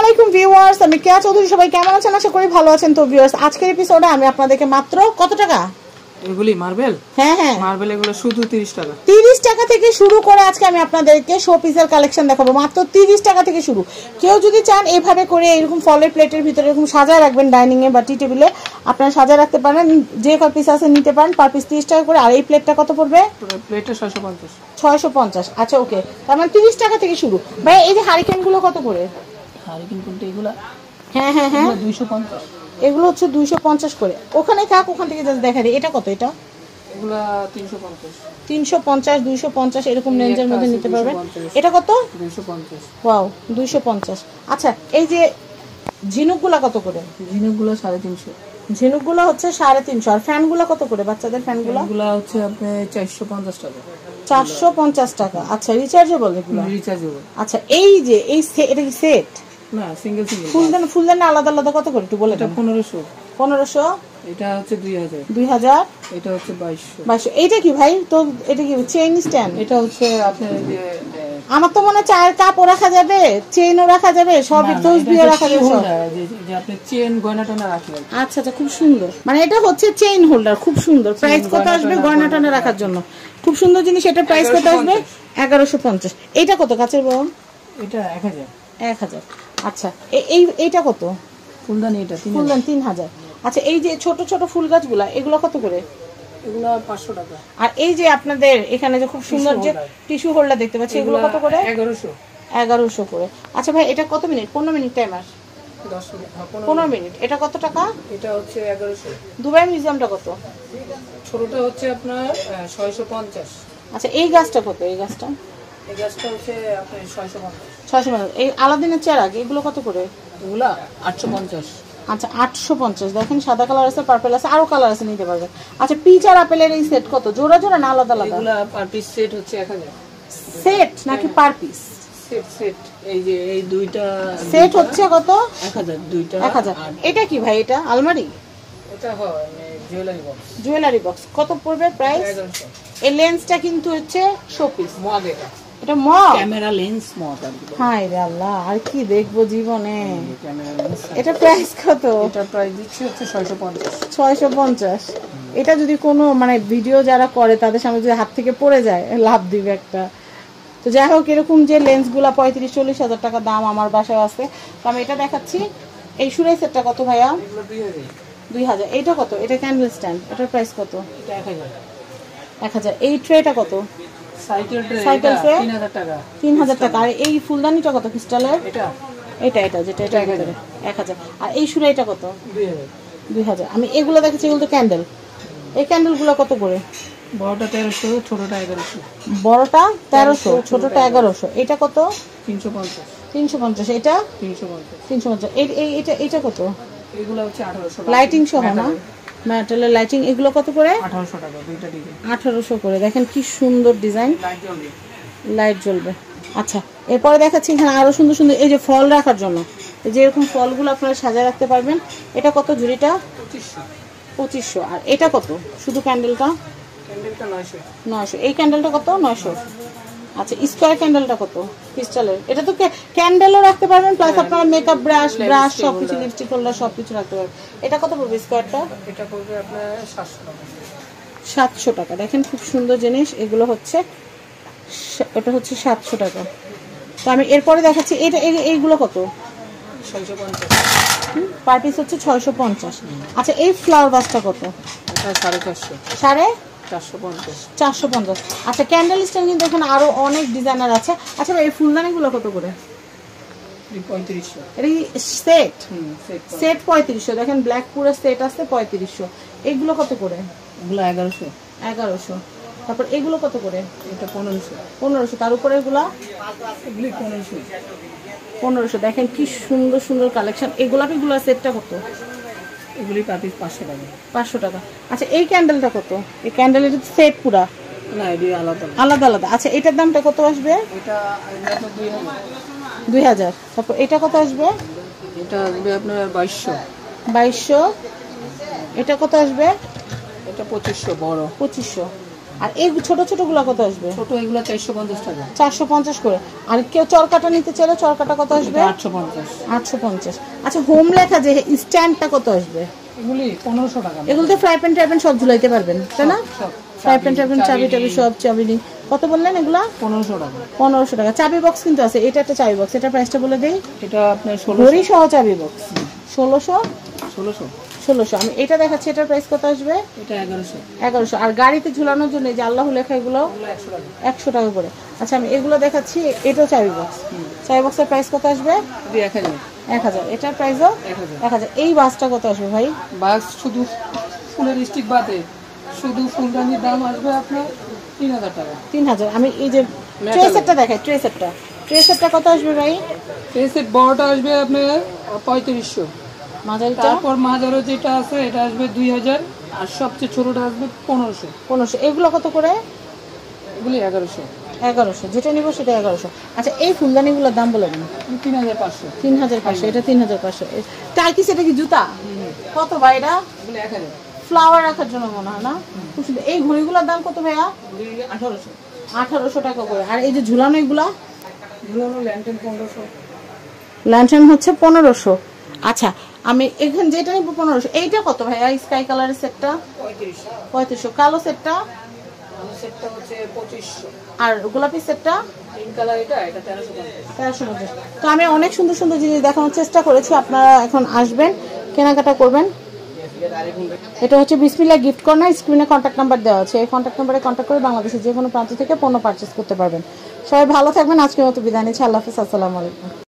আলাইকুম ভিউয়ার্স, আমি কেয়া চৌধুরী। সবাই কেমন আছেন? আশা করি ভালো আছেন। তো ভিউয়ার্স, আজকের এপিসোডে আমি আপনাদেরকে মাত্র কত টাকা, এগুলি মার্বেল, হ্যাঁ হ্যাঁ মার্বেল এগুলো শুধু 30 টাকা। 30 টাকা থেকে শুরু করে আজকে আমি আপনাদেরকে শো পিসের কালেকশন দেখাবো। মাত্র 30 টাকা থেকে শুরু। কেউ যদি চান এইভাবে করে এরকম ফলের প্লেটের ভিতরে এরকম সাজায় রাখবেন, ডাইনিং এ বা টি টেবিলে আপনারা সাজায় রাখতে পারেন। যে কয় পিস আছে নিতে পারেন, পার পিস 30 টাকা করে। আর এই প্লেটটা কত পড়বে? প্লেটটা 650। 650। আচ্ছা ওকে, তার মানে 30 টাকা থেকে শুরু। ভাই এই যে হারিকেন গুলো কত করে? হারিকেন কোনটা এগুলা? হ্যাঁ হ্যাঁ হ্যাঁ 250। এগুলো হচ্ছে 250 করে। ওখানে থাক, ওখান থেকে জাস্ট দেখা দিই। এটা কত? এটা এগুলা 350। 350 250 এরকম রেঞ্জের মধ্যে নিতে পারবেন। এটা কত? 250। ওয়াও 250। আচ্ছা এই যে ঝিনুকগুলা কত করে? ঝিনুকগুলো 350। ঝিনুকগুলো হচ্ছে 350। আর ফ্যানগুলো কত করে? বাচ্চাদের ফ্যানগুলো এগুলা হচ্ছে আপনি 450 টাকা। 450 টাকা। আচ্ছা রিচার্জেবল এগুলো? রিচার্জেবল। আচ্ছা এই যে এটা কি সেট না, সিঙ্গেল সিঙ্গেল। ফুলদানি আলাদা আলাদা কত করে একটু বলে? এটা 1500। 1500। এটা হচ্ছে 2000। 2000। এটা হচ্ছে 2200। 2200। এইটা কি ভাই? তো এটা কি চেইন স্ট্যান্ড? এটা হচ্ছে আপনার যে আমার তো মনে হয় চায়ের কাপও রাখা যাবে, চেইনও রাখা যাবে, সব তসবিও রাখা যাবে, সব। যে আপনি চেইন গয়না টয়না রাখলেন। আচ্ছা আচ্ছা, খুব সুন্দর। মানে এটা হচ্ছে চেইন হোল্ডার, খুব সুন্দর। প্রাইস কত আসবে গয়না টয়না রাখার জন্য? খুব সুন্দর জিনিস। এটা প্রাইস কত আসবে? 1150। এইটা কত কাচের বল? এটা 1000। 1000। আচ্ছা এইটা কত? ফুলদানি এটা ফুলদানি 3000। আচ্ছা এই যে ছোট ছোট ফুল গাছগুলা এগুলো কত করে? এগুলা 500 টাকা। আর এই যে আপনাদের এখানে যে খুব সুন্দর যে টিস্যু হোল্ডার দেখতে পাচ্ছি, এগুলো কত করে? 1100। 1100 করে। আচ্ছা ভাই এটা কত minute? 15 minute timer? 10 minute. 15 minute. এটা কত টাকা? এটা হচ্ছে 1100। দুবাই মিউজিয়ামটা কত? ছোটটা হচ্ছে আপনার 650। আচ্ছা এই গাছটা কত? এই গাছটা হচ্ছে আপনার 650। 650। এই আলাদিনের চেরাগ এগুলো কত করে? এগুলা 850। আচ্ছা 850। দেখেন সাদা কালার আছে, পার্পল আছে, আরো কালার আছে, নিতে পারবেন। আচ্ছা পিচ আর আপেলের এই সেট কত? জোড়া জোড়া না আলাদা আলাদা? এগুলা পার পিস সেট হচ্ছে 1000। সেট নাকি পার পিস? সেট এই যে এই দুইটা সেট হচ্ছে কত? 1000 দুইটা। 1000। এটা কি ভাই? এটা আলমারি? এটা হয় জুয়েলারি বক্স। জুয়েলারি বক্স কত পড়বে প্রাইস? 1100। এই লেন্সটা কিন্তু হচ্ছে শোপিস মগ। এটা মগ, ক্যামেরা লেন্স মগ। হায় রে আল্লাহ, আর কি দেখবো জীবনে। Camera lens. এটা প্রাইস কত? এটা প্রাইস দিচ্ছে হচ্ছে 650। 650। এটা যদি কোনো মানে ভিডিও যারা করে তাদের সামনে যদি হাত থেকে পড়ে যায় লাভ দিবে একটা। তো যাই হোক, এরকম যে লেন্সগুলা 35-40 হাজার টাকা দাম আমার বাসায় আছে। তো আমি এটা দেখাচ্ছি। এই সুরাই সেটটা কত ভাইয়া? 2000। এইটা কত? এটা ক্যান্ডেল স্ট্যান্ড, এটার প্রাইস কত? এটা 1000। 1000। এই ট্রেটা কত? সাইকেল ট্রে সাইকেল ট্রে 3000 টাকা। 3000 টাকা। আর এই ফুলদানিটা কত ক্রিস্টালের? এটা যেটা এটা 1000। আর এই সুরাইটা কত? 2000। 2000। আমি এগুলো দেখেছি, এগুলো তো ক্যান্ডেল। এই ক্যান্ডেলগুলো কত করে? বড়টা 1300, ছোটটা 1100। বড়টা 1300, ছোটটা 1100। এটা কত? 350। 350। এটা 350। 350। এটা কত? এগুলো হচ্ছে 1800 টাকা। লাইটিং সহ না? মেটালের লাইটিং এগুলো কত করে? 1800 টাকা দুইটা দিকে। 1800 করে। দেখেন কি সুন্দর ডিজাইন, লাইট জ্বলবে। লাইট জ্বলবে। আচ্ছা এরপরে দেখাচ্ছি এখানে আরো সুন্দর সুন্দর এই যে ফল রাখার জন্য, এই যে এরকম ফলগুলো আপনারা সাজায় রাখতে পারবেন। এটা কত জুড়িটা? 2500। আর এটা কত? শুধু ক্যান্ডেলটা 900। এই ক্যান্ডেলটা কত? 900। আচ্ছা স্কোয়ার ক্যান্ডেলটা কত? ক্রিস্টালের। এটা তো ক্যান্ডেলও রাখতে পারবেন, প্লাস আপনারা মেকআপ ব্রাশ সবকিছু, লিপস্টিক হোল্ডার সবকিছু রাখতে পারবেন। এটা কত পড়বে স্কোয়ারটা? এটা পড়বে আপনার 700 টাকা। 700 টাকা। দেখেন খুব সুন্দর জিনিস এগুলো হচ্ছে। এটা হচ্ছে 700 টাকা। তো আমি এরপরে দেখাচ্ছি এটা এইগুলো কত? 650। পার পিস হচ্ছে 650। আচ্ছা এই ফ্লাওয়ার ভাসটা কত? এটা 450। 450। 450। আচ্ছা ক্যান্ডেল স্ট্যান্ড কিন্তু এখানে আরো অনেক ডিজাইনার আছে। আচ্ছা এই ফুলদানিগুলো কত করে? 3500। এটা কি সেট? সেট 3500। দেখেন ব্ল্যাক পুরো সেট আছে 3500। এগুলো কত করে? এগুলো 1100। 1100। তারপর এগুলো কত করে? এটা 1500। 1500। তার উপরে এগুলো? এগুলি 1500। 1500। দেখেন কি সুন্দর সুন্দর কালেকশন। এগুলো সেটটা কত? এগুলি পার পিস 500 টাকা। 500 টাকা। আচ্ছা এই ক্যান্ডেলটা কত? এই ক্যান্ডেলের সেট পুরা না, এটি আলাদা আলাদা আলাদা। আচ্ছা এটার দামটা কত আসবে? এটা 2000। তারপর এটা কত আসবে? এটা আসবে আপনার 2200। 2200। এটা কত আসবে? এটা 2500 বড়। 2500। আর এই ছোট ছোটগুলো কত আসবে? ছোট এগুলো 450 টাকা। 450 করে। আর কেউ চরকাটা নিতে চাইলে চরকাটা কত আসবে? 850। 850। আচ্ছা, হোম লেখা যে স্ট্যান্ডটা কত আসবে? এগুলি 1500 টাকা। এগুলোতে ফ্রাই প্যান ট্রাই প্যান সব ঝুলাইতে পারবেন, তাই না? ফ্রাই প্যান ট্রাই প্যান, চাবি টাবি সব, চাবি নেই। কত বললেন এগুলা? 1500 টাকা। 1500 টাকা। চাবি বক্স কিন্তু আছে, এটা একটা চাবি বক্স, এটা প্রাইসটা বলে দেই। এটা আপনার ঘড়ি সহ চাবি বক্স 1600। 1600। আমি এটা দেখাচ্ছি, এটার প্রাইস কত আসবে? এটা 1100। 1100। আর গাড়িতে ঝুলানোর জন্য এই যে আল্লাহ লেখা, এগুলো 100 টাকা। 100 টাকা করে। আচ্ছা, আমি এগুলো দেখাচ্ছি, এটাও চাবি বক্স। চাবি বক্সের প্রাইস কত আসবে? 1000। 1000। এটার প্রাইসও 1000। এই বাসটা কত আসবে ভাই? বাস শুধু ফুলের স্টিক বাদে শুধু ফুলদানির দাম আসবে আপনার 3000 টাকা। 3000। আমি এই যে ট্রে সেটটা দেখাই, ট্রে সেটটা কত আসবে ভাই? এই সেট বড়টা আসবে আপনার 3500। মাঝারিটা? তারপর মাঝারো যেটা আছে এটা আসবে 2000, আর সবচেয়ে ছোটটা আসবে 1500। 1500। এগুলো কত করে? এগুলি 1100। 1100। যেটা নিব সেটা 1100। আচ্ছা, এই ফুলদানিগুলোর দাম বলে দিন। 3500। 3500। এটা 3500। টার্কি সেটা কি জুতা? কত ভাই এটা? এগুলি 1000। ফ্লাওয়ার রাখার জন্য মনে হয় না? খুব সুন্দর। এই ঘড়িগুলোর দাম কত ভাইয়া? 1800। 1800 টাকা করে। আর এই যে ঝুলানো এগুলা? ঝুলানো ল্যান্টেন 1500। ল্যান্টার্ন হচ্ছে 1500। আচ্ছা, আমি এখানে যেটা নিব 1500। এইটা কত ভাইয়া? স্কাই কালারের সেটটা 3500। 3500। কালো সেটটা? কালো সেটটা হচ্ছে 2500। আর গোলাপি সেটটা? পিঙ্ক কালার এটা 1350। 1350। তো আমি অনেক সুন্দর সুন্দর জিনিস দেখানোর চেষ্টা করেছি, আপনারা এখন আসবেন, কেনাকাটা করবেন। এটা হচ্ছে বিসমিল্লাহ গিফট কর্নার। স্ক্রিনে কন্ট্যাক্ট নাম্বার দেওয়া আছে, এই কন্ট্যাক্ট নাম্বারে কন্ট্যাক্ট করে বাংলাদেশের যে কোনো প্রান্ত থেকে পণ্য পারচেস করতে পারবেন। সবাই ভালো থাকবেন। আজকের মতো বিদায় নিচ্ছি। আল্লাহ হাফেজ। আসসালামু আলাইকুম।